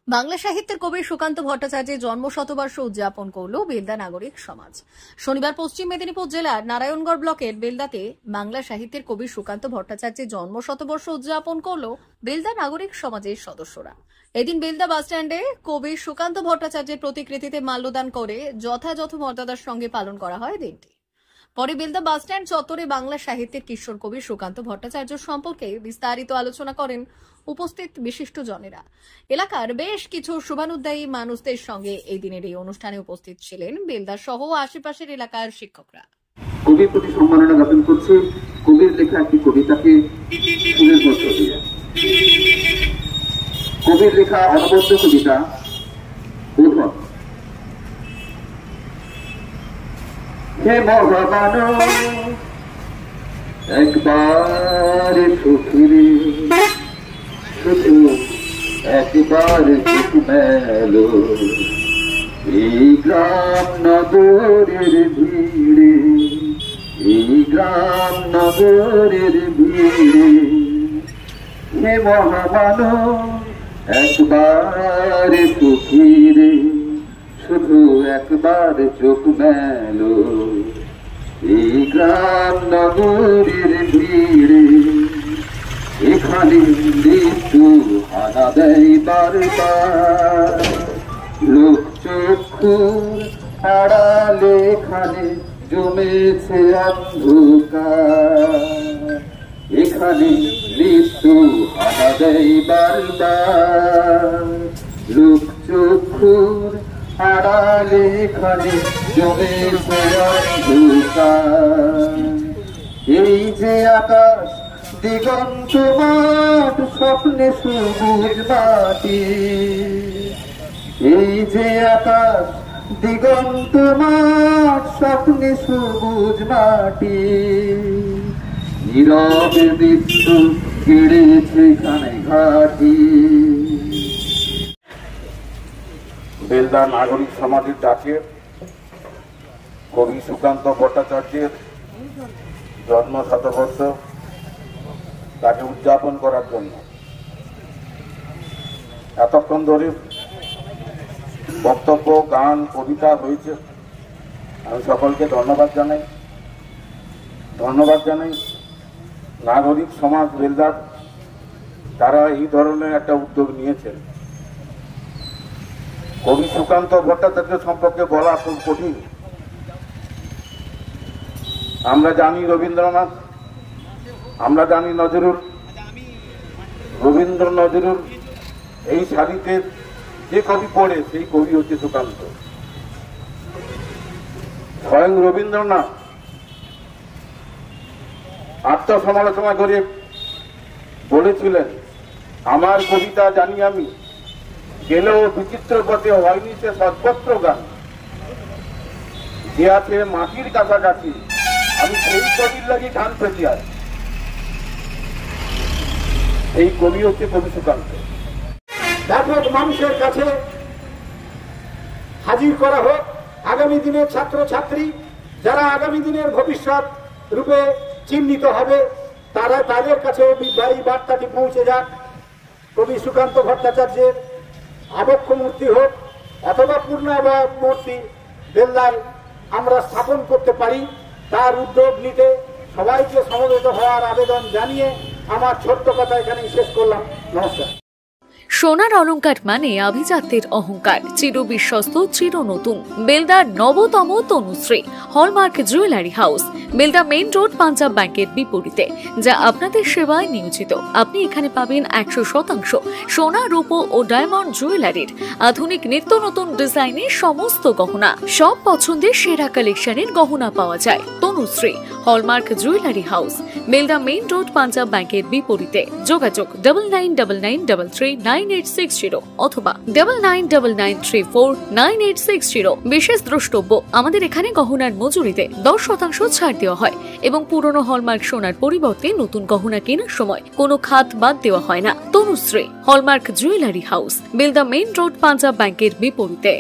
বাংলা সাহিত্যের কবি সুকান্ত ভট্টাচার্যের জন্ম শতবর্ষ উদযাপন করল বেলদা নাগরিক সমাজ। শনিবার পশ্চিম মেদিনীপুর জেলার নারায়ণগড় ব্লকের বেলদাতে বাংলা সাহিত্যের কবি সুকান্ত ভট্টাচার্যের জন্ম শতবর্ষ উদযাপন করল বেলদা নাগরিক সমাজের সদস্যরা। এদিন বেলদা বাসস্ট্যান্ডে কবি সুকান্ত ভট্টাচার্যের প্রতিকৃতিতে মাল্যদান করে যথাযথ মর্যাদার সঙ্গে পালন করা হয় দিনটি। পরে বেলদা বাসস্ট্যান্ড চত্বরে বাংলা সাহিত্যের কিশোর কবি সুকান্ত ভট্টাচার্য সম্পর্কে বিস্তারিত আলোচনা করেন উপস্থিত বিশিষ্টজনেরা। এলাকার বেশ কিছু শুভানুধ্যায়ী মানুষদের সঙ্গে এই দিনের এই অনুষ্ঠানে উপস্থিত ছিলেন বেলদা সহ আশেপাশের এলাকার শিক্ষকরা। কবির প্রতি সম্মাননা জ্ঞাপন করছি। কবির লেখা একটি কবিতাকে ফুলের মধ্য দিয়ে, কবির লেখা অনবদ্য কবিতা বোধন। হে ভগবান একবার সুখী, শুধু একবার সুখ মেলো এই গ্রাম নগরের ভিড়ে, এই গ্রাম নগরের ভিড়ে। হে মহামানব একবার সুখী রে, শুধু একবার চোখ মেলো এই গ্রাম নগরের ভিড়ে। এখানে মৃত্যু হানা দেয় বারবার, লোক চক্ষুর আড়ালে এখানে জমেছে অন্ধকার। এখানে মৃত্যু হানা দেয় বারবার, লোক চক্ষুর আড়ালে এখানে জমেছে অন্ধকার। এই যে আকাশ দিগন্ত মাঠ, স্বপ্নে সবুজ মাটি, এই যে আকাশ দিগন্ত মাঠ, স্বপ্নে সবুজ মাটি। নীরবে মৃত্যু কেড়েছে এখানে ঘাটি। বেলদা নাগরিক সমাজের ডাকে কবি সুকান্ত ভট্টাচার্যের জন্ম শতবর্ষ তাকে উদযাপন করার জন্য এতক্ষণ ধরে বক্তব্য, গান, কবিতা হয়েছে। আমি সকলকে ধন্যবাদ জানাই নাগরিক সমাজ বেলদার, তারা এই ধরনের একটা উদ্যোগ নিয়েছেন। কবি সুকান্ত ভট্টাচার্য সম্পর্কে বলা খুব কঠিন। আমরা জানি রবীন্দ্রনাথ, আমরা জানি নজরুল। রবীন্দ্র নজরুল এই সারিতে যে কবি পড়ে সেই কবি হচ্ছে সুকান্ত। স্বয়ং রবীন্দ্রনাথ আত্মসমালোচনা করে বলেছিলেন, আমার কবিতা জানি আমি, গেলেও বিচিত্র পথে হয়নি সে সর্বত্র গান। যে আছে মাটির কাছাকাছি, আমি সেই কবির লাগি গান পেতে আছি। এই কবি হচ্ছে কবি সুকান্ত। ব্যাপক মানুষের কাছে হাজির করা হোক আগামী দিনের ছাত্র ছাত্রী, যারা আগামী দিনের ভবিষ্যৎ রূপে চিহ্নিত হবে, তারা তাদের কাছে এই বার্তাটি পৌঁছে যাক। কবি সুকান্ত ভট্টাচার্যের আবক্ষ মূর্তি হোক অথবা পূর্ণাবয়ব মূর্তি বেলদায় আমরা স্থাপন করতে পারি, তার উদ্যোগ নিতে সবাইকে সমবেত হওয়ার আবেদন জানিয়ে আমার ছোট্ট কথা এখানেই শেষ করলাম। নমস্কার। সোনার অলংকার মানে আভিজাত্যের অহংকার, চির বিশ্বস্ত, চির নতুন। বেলদার নবতম Tanushree hallmark jewellery house, Belda main road, Punjab ব্যাংকের বিপরীতে, যা আপনাদের সেবায় নিয়োজিত। আপনি এখানে পাবেন 100% সোনা, রূপো ও ডায়মন্ড জুয়েলারির আধুনিক নিত্য নতুন ডিজাইনের সমস্ত গহনা। সব পছন্দের সেরা কালেকশনের গহনা পাওয়া যায়। Tanushree hallmark jewellery house, Belda main road, Punjab ব্যাংকের বিপরীতে। যোগাযোগ 9999339860 অথবা 9999349860। বিশেষ দ্রষ্টব্য, আমাদের এখানে গহনার মজুরিতে 10% ছাড় দেওয়া হয় এবং পুরনো হলমার্ক সোনার পরিবর্তে নতুন গহনা কেনার সময় কোনো খাত বাদ দেওয়া হয় না। Tanushree hallmark jewellery house, Belda main road, Punjab ব্যাংকের বিপরীতে।